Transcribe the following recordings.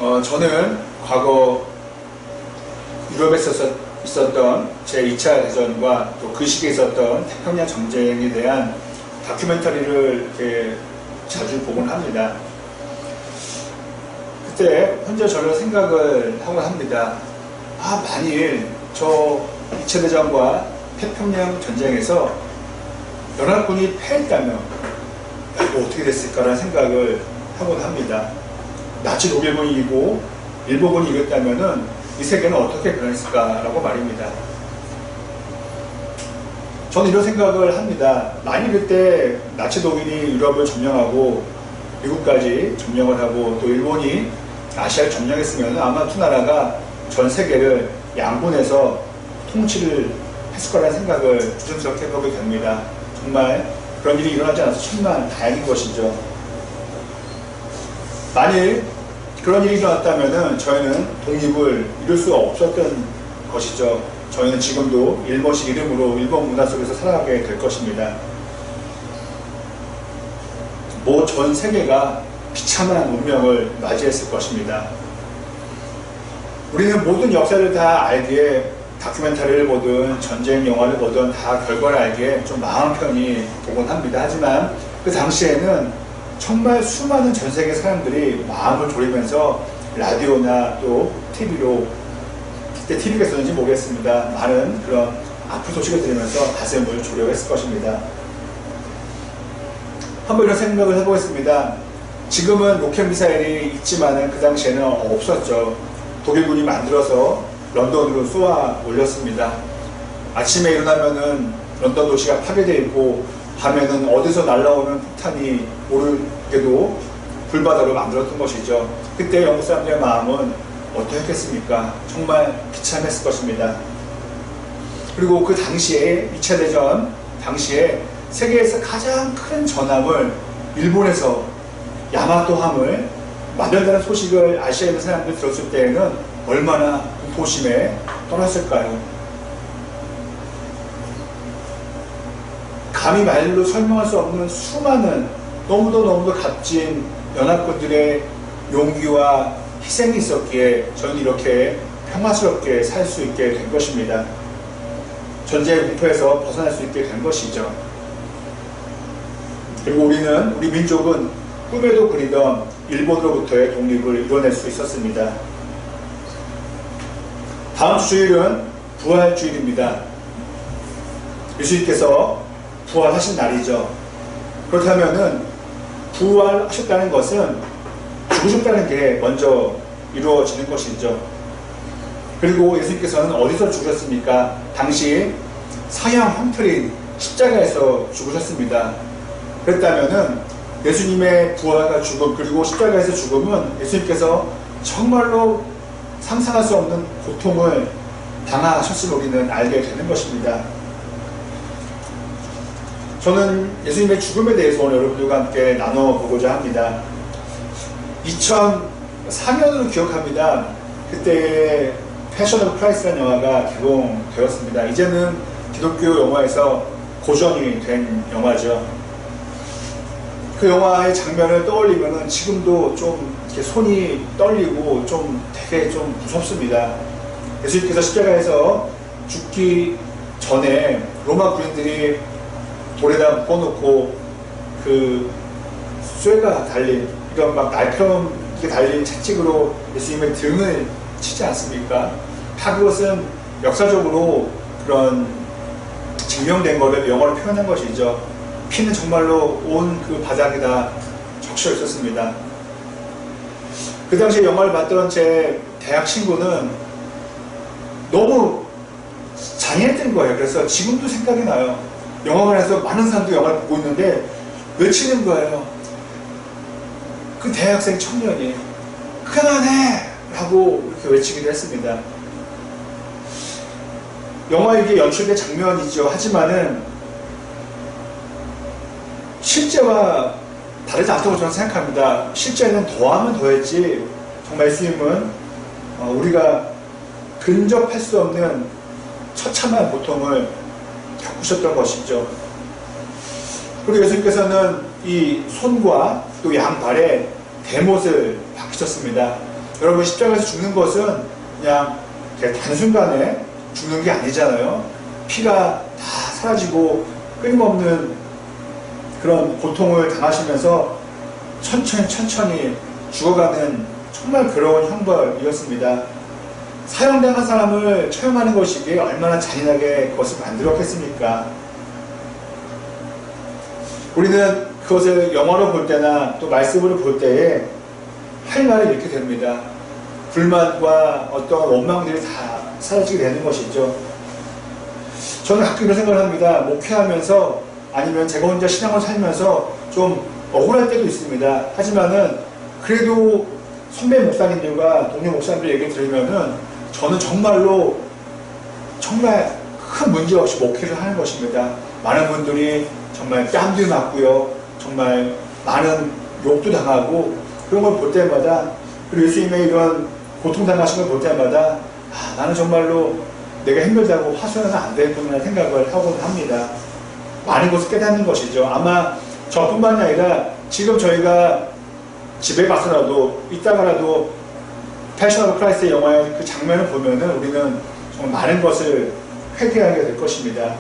저는 과거 유럽에 있었던 제2차 대전과 또 그 시기에 있었던 태평양 전쟁에 대한 다큐멘터리를 이렇게 자주 보곤 합니다. 그때 혼자 저는 생각을 하곤 합니다. 만일 저 2차 대전과 태평양 전쟁에서 연합군이 패했다면 이거 어떻게 됐을까라는 생각을 하곤 합니다. 나치 독일군이 이기고 일본군이 이겼다면은 이 세계는 어떻게 변했을까라고 말입니다. 저는 이런 생각을 합니다. 만일 그때 나치 독일이 유럽을 점령하고 미국까지 점령을 하고 또 일본이 아시아를 점령했으면 아마 두 나라가 전 세계를 양분해서 통치를 했을 거라는 생각을 조심스럽게 해보게 됩니다. 정말 그런 일이 일어나지 않아서 천만 다행인 것이죠. 만일 그런 일이 일어났다면 저희는 독립을 이룰 수가 없었던 것이죠. 저희는 지금도 일본식 이름으로 일본 문화 속에서 살아가게 될 것입니다. 전 세계가 비참한 운명을 맞이했을 것입니다. 우리는 모든 역사를 다 알기에 다큐멘터리를 보든 전쟁 영화를 보든 다 결과를 알기에 좀 마음 편히 보곤 합니다. 하지만 그 당시에는 정말 수많은 전 세계 사람들이 마음을 졸이면서 라디오나 또 TV로, 그때 TV가 있었는지 모르겠습니다. 많은 그런 아픈 소식을 들으면서 가슴을 졸여했을 것입니다. 한번 이런 생각을 해보겠습니다. 지금은 로켓 미사일이 있지만은 그 당시에는 없었죠. 독일군이 만들어서 런던으로 쏘아 올렸습니다. 아침에 일어나면은 런던 도시가 파괴되어 있고 밤에는 어디서 날아오는 폭탄이 모르게도 불바다로 만들었던 것이죠. 그때 영국 사람들의 마음은 어떠했겠습니까? 정말 비참했을 것입니다. 그리고 그 당시에 2차 대전 당시에 세계에서 가장 큰 전함을 일본에서 야마토함을 만든다는 소식을 아시아에 있는 사람들이 들었을 때에는 얼마나 공포심에 떨었을까요? 감히 말로 설명할 수 없는 수많은 너무도 값진 연합군들의 용기와 희생이 있었기에 저는 이렇게 평화스럽게 살 수 있게 된 것입니다. 전쟁의 공포에서 벗어날 수 있게 된 것이죠. 그리고 우리 민족은 꿈에도 그리던 일본으로부터의 독립을 이뤄낼 수 있었습니다. 다음 주 주일은 부활주일입니다. 예수님께서 부활하신 날이죠. 그렇다면은 부활하셨다는 것은 죽으셨다는 게 먼저 이루어지는 것이죠. 그리고 예수님께서는 어디서 죽으셨습니까? 당시 서양 형틀인 십자가에서 죽으셨습니다. 그랬다면은 예수님의 부활과 죽음 그리고 십자가에서 죽음은 예수님께서 정말로 상상할 수 없는 고통을 당하셨음을 우리는 알게 되는 것입니다. 저는 예수님의 죽음에 대해서 오늘 여러분들과 함께 나눠보고자 합니다. 2004년으로 기억합니다. 그때 패션 오브 크라이스트라는 영화가 개봉되었습니다. 이제는 기독교 영화에서 고전이 된 영화죠. 그 영화의 장면을 떠올리면 지금도 좀 이렇게 손이 떨리고 되게 좀 무섭습니다. 예수님께서 십자가에서 죽기 전에 로마 군인들이 돌에다 묶어놓고 그 쇠가 달린 이런 막 날카롭게 달린 채찍으로 예수님의 등을 치지 않습니까? 다 그것은 역사적으로 그런 증명된 것을 영어로 표현한 것이죠. 피는 정말로 온 그 바닥에다 적셔 있었습니다. 그 당시에 영화를 봤던 제 대학 친구는 너무 잔인했던 거예요. 그래서 지금도 생각이 나요. 영화관에서 많은 사람들이 영화를 보고 있는데 외치는 거예요. 그 대학생 청년이 그만해! 라고 이렇게 외치기도 했습니다. 영화에 이게 연출된 장면이죠. 하지만은 실제와 다르지 않다고 저는 생각합니다. 실제는 더하면 더했지 정말 예수님은 우리가 근접할 수 없는 처참한 고통을 겪으셨던 것이죠. 그리고 예수님께서는 이 손과 또 양발에 대못을 박히셨습니다. 여러분 십자가에서 죽는 것은 그냥 단순간에 죽는 게 아니잖아요. 피가 다 사라지고 끊임없는 그런 고통을 당하시면서 천천히 죽어가는 정말 그런 형벌이었습니다. 사형당한 사람을 처형하는 것이 이게 얼마나 잔인하게 그것을 만들었겠습니까? 우리는 그것을 영화로 볼 때나 또 말씀으로 볼 때에 할 말을 잃게 됩니다. 불만과 어떤 원망들이 다 사라지게 되는 것이죠. 저는 가끔 이런 생각을 합니다. 목회하면서 아니면 제가 혼자 신앙을 살면서 좀 억울할 때도 있습니다. 하지만은 그래도 선배 목사님들과 동료 목사님들 얘기를 들으면은 저는 정말로 정말 큰 문제 없이 목회를 하는 것입니다. 많은 분들이 정말 뺨도 맞고요. 정말 많은 욕도 당하고 그런 걸 볼 때마다 그리고 예수님의 이런 고통당하신 걸 볼 때마다 나는 정말로 내가 힘들다고 화소연은 안 되겠구나 생각을 하곤 합니다. 많은 것을 깨닫는 것이죠. 아마 저뿐만이 아니라 지금 저희가 집에 가서라도 이따가라도 패션 오브 크라이스트 영화의 그 장면을 보면은 우리는 정말 많은 것을 회개하게 될 것입니다.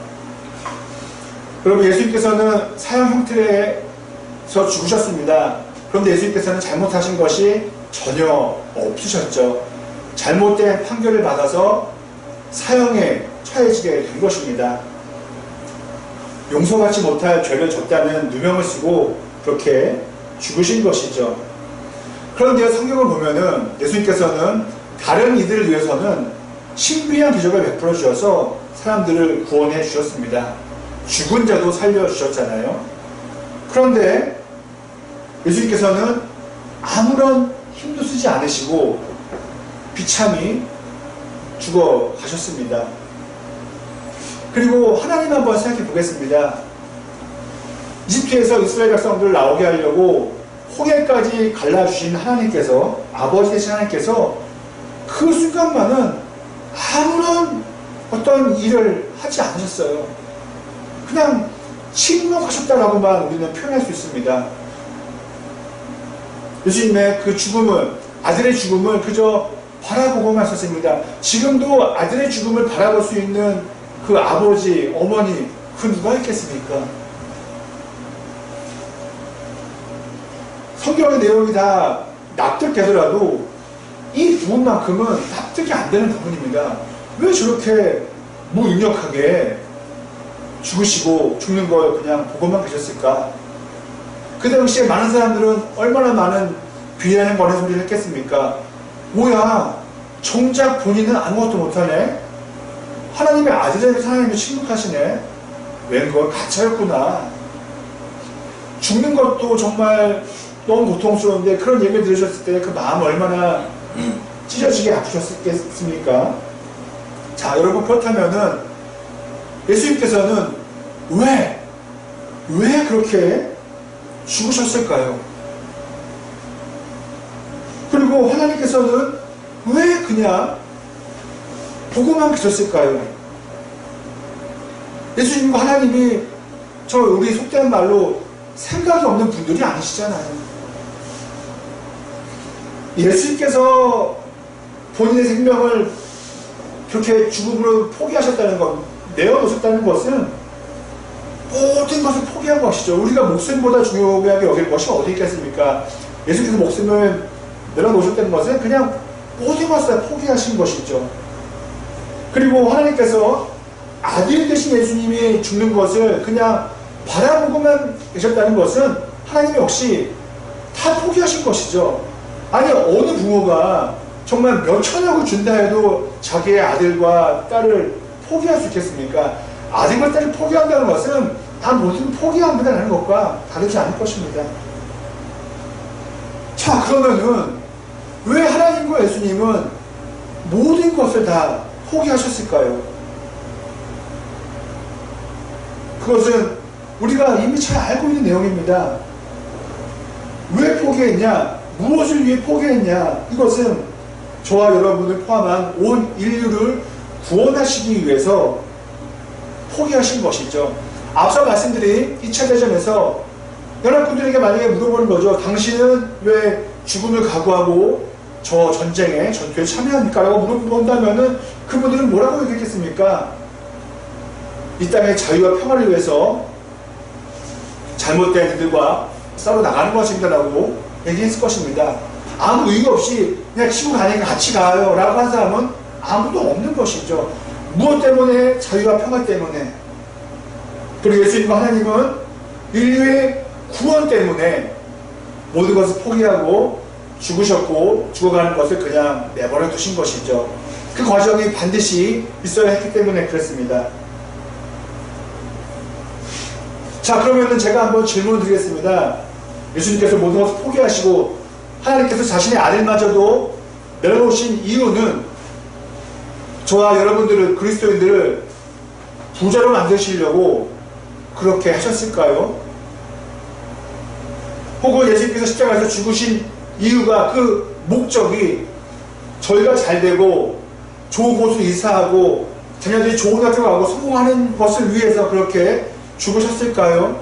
여러분 예수님께서는 사형 형틀에서 죽으셨습니다. 그런데 예수님께서는 잘못하신 것이 전혀 없으셨죠. 잘못된 판결을 받아서 사형에 처해지게 된 것입니다. 용서받지 못할 죄를 졌다는 누명을 쓰고 그렇게 죽으신 것이죠. 그런데 성경을 보면은 예수님께서는 다른 이들을 위해서는 신비한 기적을 베풀어 주셔서 사람들을 구원해 주셨습니다. 죽은 자도 살려주셨잖아요. 그런데 예수님께서는 아무런 힘도 쓰지 않으시고 비참히 죽어 가셨습니다. 그리고 하나님 한번 생각해 보겠습니다. 이집트에서 이스라엘 백성들을 나오게 하려고 홍해까지 갈라주신 하나님께서, 아버지 되신 하나님께서 그 순간만은 아무런 어떤 일을 하지 않으셨어요. 그냥 침묵하셨다라고만 우리는 표현할 수 있습니다. 예수님의 그 죽음을, 아들의 죽음을 그저 바라보고만 있었습니다. 지금도 아들의 죽음을 바라볼 수 있는 그 아버지, 어머니, 그 누가 있겠습니까? 성경의 내용이 다 납득되더라도 이 부분만큼은 납득이 안 되는 부분입니다. 왜 저렇게 무능력하게 죽으시고 죽는 걸 그냥 보고만 계셨을까? 그 당시에 많은 사람들은 얼마나 많은 비난의 거는 소리를 했겠습니까? 뭐야, 정작 본인은 아무것도 못하네? 하나님의 아들에게 하나님이 침묵하시네? 웬 걸 가짜였구나. 죽는 것도 정말 너무 고통스러운데 그런 얘기를 들으셨을 때 그 마음 얼마나 찢어지게 아프셨겠습니까? 자, 여러분, 그렇다면은 예수님께서는 왜 그렇게 죽으셨을까요? 그리고 하나님께서는 왜 그냥 보고만 계셨을까요? 예수님과 하나님이 우리 속된 말로 생각이 없는 분들이 아니시잖아요. 예수님께서 본인의 생명을 그렇게 죽음으로 포기하셨다는 것, 내어놓으셨다는 것은 모든 것을 포기한 것이죠. 우리가 목숨보다 중요하게 여길 것이 어디 있겠습니까? 예수께서 목숨을 내려놓으셨다는 것은 그냥 모든 것을 포기하신 것이죠. 그리고 하나님께서 아들 되신 예수님이 죽는 것을 그냥 바라보고만 계셨다는 것은 하나님이 역시 다 포기하신 것이죠. 아니, 어느 부모가 정말 몇 천억을 준다 해도 자기의 아들과 딸을 포기할 수 있겠습니까? 아들과 딸을 포기한다는 것은 다 모든 포기한다는 것과 다르지 않을 것입니다. 자, 그러면은 왜 하나님과 예수님은 모든 것을 다 포기하셨을까요? 그것은 우리가 이미 잘 알고 있는 내용입니다. 왜 포기했냐? 무엇을 위해 포기했냐? 이것은 저와 여러분을 포함한 온 인류를 구원하시기 위해서 포기하신 것이죠. 앞서 말씀드린 2차 대전에서 여러분들에게 만약에 물어보는 거죠. 당신은 왜 죽음을 각오하고 저 전쟁에, 전투에 참여합니까? 라고 물어본다면은 그분들은 뭐라고 얘기했겠습니까? 이 땅의 자유와 평화를 위해서 잘못된 이들과 싸워 나가는 것입니다 라고 얘기했을 것입니다. 아무 이유 없이 그냥 치고 가니까 같이 가요 라고 한 사람은 아무도 없는 것이죠. 무엇 때문에? 자유와 평화 때문에. 그리고 예수님과 하나님은 인류의 구원 때문에 모든 것을 포기하고 죽으셨고 죽어가는 것을 그냥 내버려 두신 것이죠. 그 과정이 반드시 있어야 했기 때문에 그렇습니다. 자, 그러면은 제가 한번 질문을 드리겠습니다. 예수님께서 모든 것을 포기하시고 하나님께서 자신의 아들마저도 내려놓으신 이유는 저와 여러분들을, 그리스도인들을 부자로 만드시려고 그렇게 하셨을까요? 혹은 예수님께서 십자가에서 죽으신 이유가, 그 목적이 저희가 잘되고 좋은 곳으로 이사하고 자녀들이 좋은 학교 가고 성공하는 것을 위해서 그렇게 죽으셨을까요?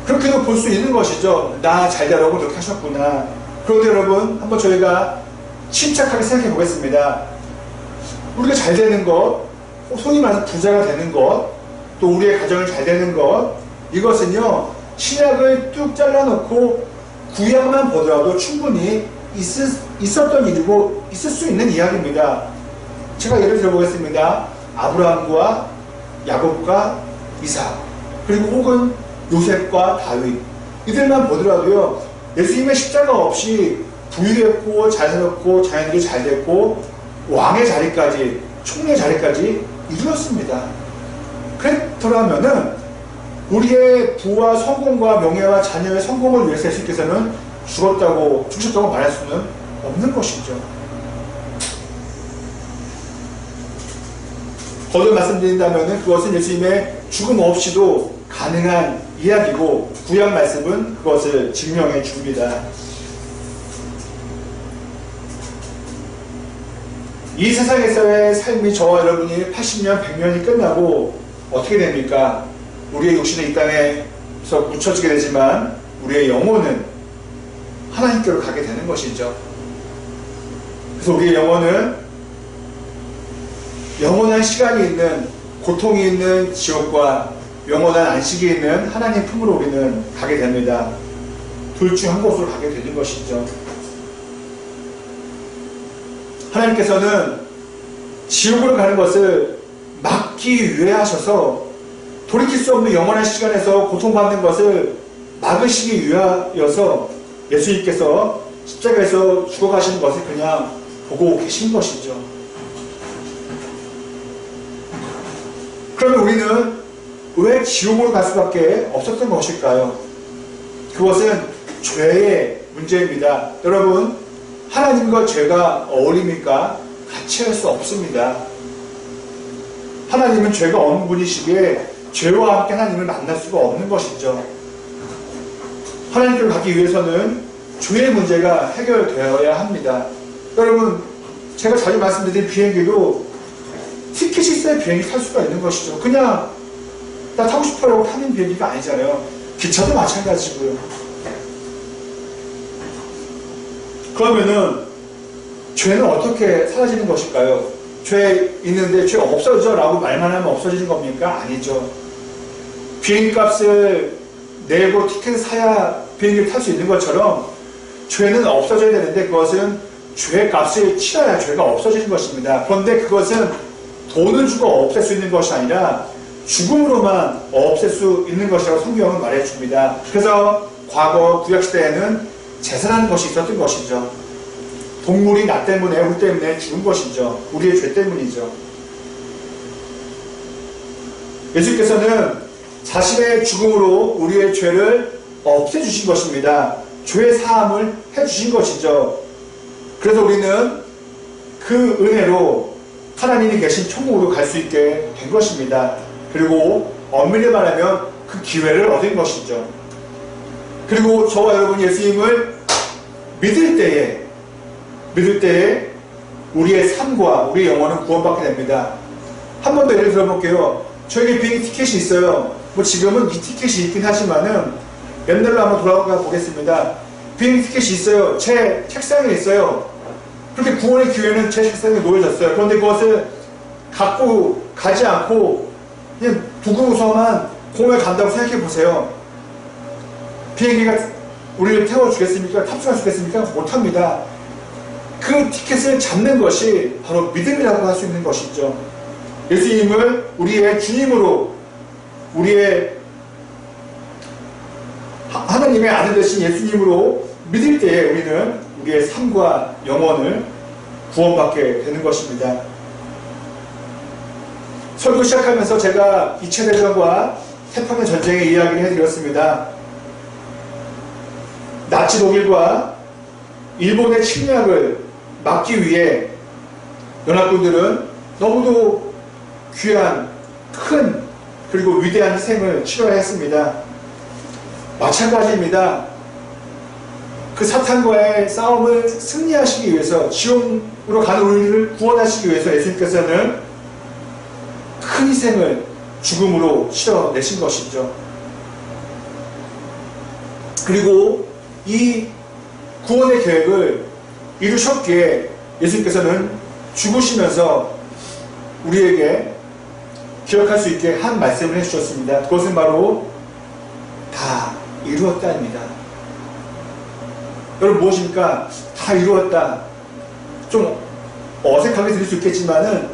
그렇게도 볼 수 있는 것이죠. 나 잘되라고 그렇게 하셨구나. 그런데 여러분, 한번 저희가 침착하게 생각해 보겠습니다. 우리가 잘 되는 것, 소위 말해서 부자가 되는 것, 또 우리의 가정을 잘 되는 것, 이것은요, 신약을 뚝 잘라놓고 구약만 보더라도 충분히 있었던 일이고 있을 수 있는 이야기입니다. 제가 예를 들어보겠습니다. 아브라함과 야곱과 이삭, 그리고 혹은 요셉과 다윗, 이들만 보더라도요, 예수님의 십자가 없이 부유했고 잘 살았고 자녀들이 잘 됐고 왕의 자리까지, 총리의 자리까지 이루었습니다. 그렇더라면은 우리의 부와 성공과 명예와 자녀의 성공을 위해서 예수님께서는 죽으셨다고 말할 수는 없는 것이죠. 거듭 말씀드린다면 그것은 예수님의 죽음 없이도 가능한 이야기고, 구약 말씀은 그것을 증명해 줍니다. 이 세상에서의 삶이 저와 여러분이 80년, 100년이 끝나고 어떻게 됩니까? 우리의 육신은 이 땅에서 묻혀지게 되지만 우리의 영혼은 하나님께로 가게 되는 것이죠. 그래서 우리의 영혼은 영원한 시간이 있는, 고통이 있는 지옥과 영원한 안식이 있는 하나님 품으로 우리는 가게 됩니다. 둘 중 한 곳으로 가게 되는 것이죠. 하나님께서는 지옥으로 가는 것을 막기 위해 하셔서 돌이킬 수 없는 영원한 시간에서 고통받는 것을 막으시기 위하여서 예수님께서 십자가에서 죽어가시는 것을 그냥 보고 계신 것이죠. 그러면 우리는 왜 지옥으로 갈 수밖에 없었던 것일까요? 그것은 죄의 문제입니다. 여러분, 하나님과 죄가 어울립니까? 같이 할 수 없습니다. 하나님은 죄가 없는 분이시기에 죄와 함께 하나님을 만날 수가 없는 것이죠. 하나님께로 가기 위해서는 죄의 문제가 해결되어야 합니다. 여러분, 제가 자주 말씀드린 비행기도 티켓이 있어야 비행기 탈 수가 있는 것이죠. 그냥 나 타고 싶어라고 타는 비행기가 아니잖아요. 기차도 마찬가지고요. 그러면은 죄는 어떻게 사라지는 것일까요? 죄 있는데 죄 없어져 라고 말만 하면 없어지는 겁니까? 아니죠. 비행기 값을 내고 티켓을 사야 비행기를 탈 수 있는 것처럼 죄는 없어져야 되는데 그것은 죄 값을 치러야 죄가 없어지는 것입니다. 그런데 그것은 돈을 주고 없앨 수 있는 것이 아니라 죽음으로만 없앨 수 있는 것이라고 성경은 말해줍니다. 그래서 과거 구약시대에는 제사라는 것이 있었던 것이죠. 동물이 나 때문에, 우리 때문에 죽은 것이죠. 우리의 죄 때문이죠. 예수께서는 자신의 죽음으로 우리의 죄를 없애주신 것입니다. 죄의 사함을 해주신 것이죠. 그래서 우리는 그 은혜로 하나님이 계신 천국으로 갈 수 있게 된 것입니다. 그리고 엄밀히 말하면 그 기회를 얻은 것이죠. 그리고 저와 여러분이 예수님을 믿을 때에 우리의 삶과 우리의 영혼은 구원받게 됩니다. 한 번 더 예를 들어볼게요. 저에게 비행기 티켓이 있어요. 뭐 지금은 이 티켓이 있긴 하지만은 옛날로 한번 돌아가 보겠습니다. 비행기 티켓이 있어요. 제 책상에 있어요. 그렇게 구원의 기회는 제 책상에 놓여졌어요. 그런데 그것을 갖고 가지 않고 그냥 두고서만 공에 간다고 생각해 보세요. 비행기가 우리를 태워주겠습니까? 탑승해주겠습니까? 못합니다. 그 티켓을 잡는 것이 바로 믿음이라고 할 수 있는 것이죠. 예수님을 우리의 주님으로, 우리의 하나님의 아들 되신 예수님으로 믿을 때에 우리는 우리의 삶과 영혼을 구원받게 되는 것입니다. 설교 시작하면서 제가 2차 대전과 태평양 전쟁의 이야기를 해드렸습니다. 나치 독일과 일본의 침략을 막기 위해 연합군들은 너무도 귀한, 큰, 그리고 위대한 희생을 치러야 했습니다. 마찬가지입니다. 그 사탄과의 싸움을 승리하시기 위해서, 지옥으로 가는 우리를 구원하시기 위해서 예수님께서는 큰 희생을 죽음으로 치러내신 것이죠. 그리고 이 구원의 계획을 이루셨기에 예수님께서는 죽으시면서 우리에게 기억할 수 있게 한 말씀을 해주셨습니다. 그것은 바로 다 이루었다입니다. 여러분, 무엇입니까? 다 이루었다. 좀 어색하게 들릴 수 있겠지만은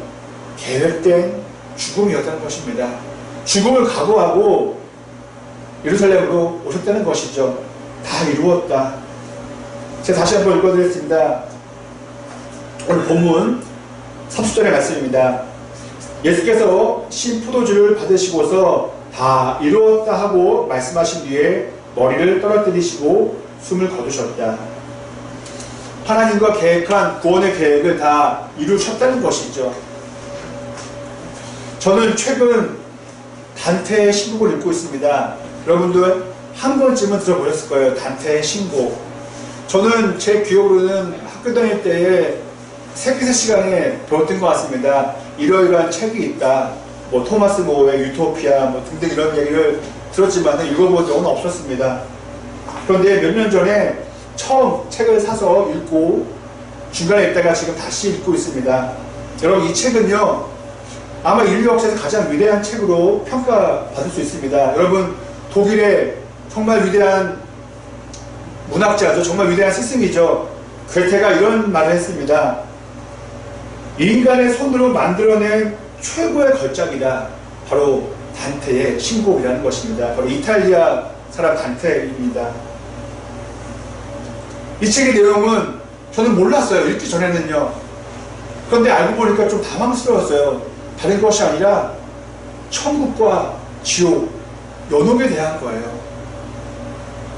계획된 죽음이었다는 것입니다. 죽음을 각오하고 예루살렘으로 오셨다는 것이죠. 다 이루었다. 제가 다시 한번 읽어드리겠습니다. 오늘 본문 30절의 말씀입니다. 예수께서 신 포도주를 받으시고서 다 이루었다 하고 말씀하신 뒤에 머리를 떨어뜨리시고 숨을 거두셨다. 하나님과 계획한 구원의 계획을 다 이루셨다는 것이죠. 저는 최근 단테의 신곡을 읽고 있습니다. 여러분들 한 번쯤은 들어보셨을 거예요. 단테의 신곡. 저는 제 기억으로는 학교 다닐 때에 세기세 시간에 배웠던 것 같습니다. 이러이러한 책이 있다. 뭐 토마스 모어의 유토피아 뭐 등등 이런 얘기를 들었지만 읽어본 적은 없었습니다. 그런데 몇 년 전에 처음 책을 사서 읽고 중간에 읽다가 지금 다시 읽고 있습니다. 여러분, 이 책은요, 아마 인류 역사에서 가장 위대한 책으로 평가받을 수 있습니다. 여러분, 독일의 정말 위대한 문학자죠. 정말 위대한 스승이죠. 괴테가 이런 말을 했습니다. 인간의 손으로 만들어낸 최고의 걸작이다. 바로 단테의 신곡이라는 것입니다. 바로 이탈리아 사람 단테입니다. 이 책의 내용은 저는 몰랐어요. 읽기 전에는요. 그런데 알고 보니까 좀 당황스러웠어요. 다른 것이 아니라 천국과 지옥, 연옥에 대한 거예요.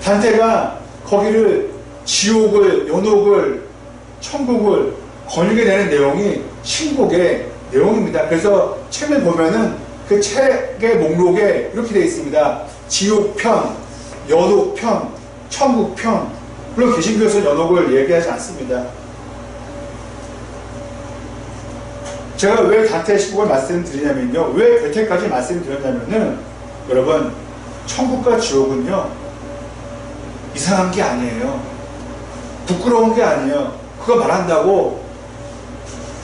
단테가 거기를 지옥을, 연옥을, 천국을 거닐게 되는 내용이 신곡의 내용입니다. 그래서 책을 보면은 그 책의 목록에 이렇게 되어 있습니다. 지옥편, 연옥편, 천국편. 물론 개신교에서는 연옥을 얘기하지 않습니다. 제가 왜 단테의 신곡을 말씀드리냐면요. 왜 괴테까지 말씀드렸냐면은 여러분, 천국과 지옥은요, 이상한 게 아니에요. 부끄러운 게 아니에요. 그거 말한다고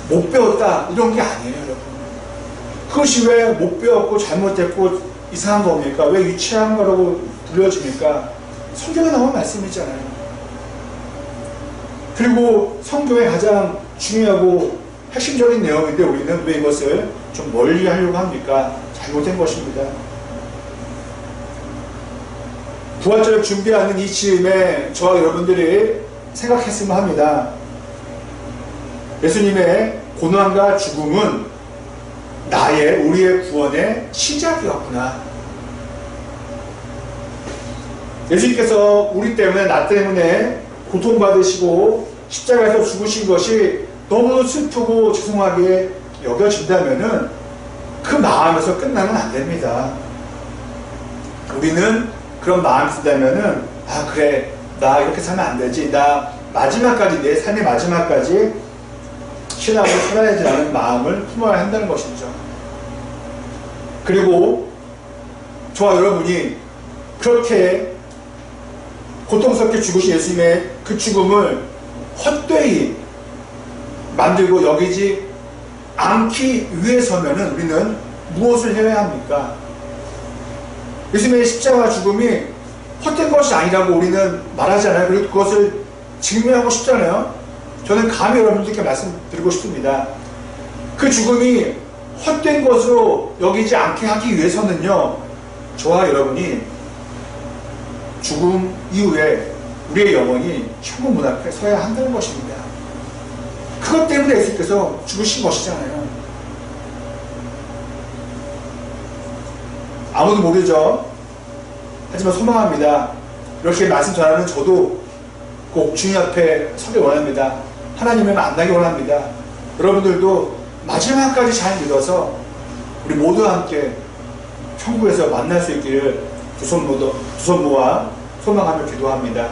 못 배웠다 이런 게 아니에요, 여러분. 그것이 왜 못 배웠고 잘못했고 이상한 겁니까? 왜 유치한 거라고 불려집니까? 성경에 나온 말씀이잖아요. 그리고 성경의 가장 중요하고 핵심적인 내용인데 우리는 왜 이것을 좀 멀리 하려고 합니까? 잘못된 것입니다. 부활절을 준비하는 이 즈음에 저와 여러분들이 생각했으면 합니다. 예수님의 고난과 죽음은 우리의 구원의 시작이었구나. 예수님께서 우리 때문에, 나 때문에 고통받으시고 십자가에서 죽으신 것이 너무 슬프고 죄송하게 여겨진다면은 그 마음에서 끝나면 안 됩니다. 우리는 그런 마음이 든다면은, 아, 그래, 나 이렇게 살면 안 되지. 나 마지막까지, 내 삶의 마지막까지 신앙으로 살아야지 라는 마음을 품어야 한다는 것이죠. 그리고 저와 여러분이 그렇게 고통스럽게 죽으신 예수님의 그 죽음을 헛되이 만들고 여기지 않기 위해서면은 우리는 무엇을 해야 합니까? 예수님의 십자가 죽음이 헛된 것이 아니라고 우리는 말하잖아요. 그리고 그것을 증명하고 싶잖아요. 저는 감히 여러분들께 말씀드리고 싶습니다. 그 죽음이 헛된 것으로 여기지 않게 하기 위해서는요, 저와 여러분이 죽음 이후에 우리의 영혼이 천국 문 앞에 서야 한다는 것입니다. 그것 때문에 예수님께서 죽으신 것이잖아요. 아무도 모르죠. 하지만 소망합니다. 이렇게 말씀 전하는 저도 꼭 주님 앞에 서길 원합니다. 하나님을 만나기 원합니다. 여러분들도 마지막까지 잘 믿어서 우리 모두 함께 천국에서 만날 수 있기를 두 손 모아 소망하며 기도합니다.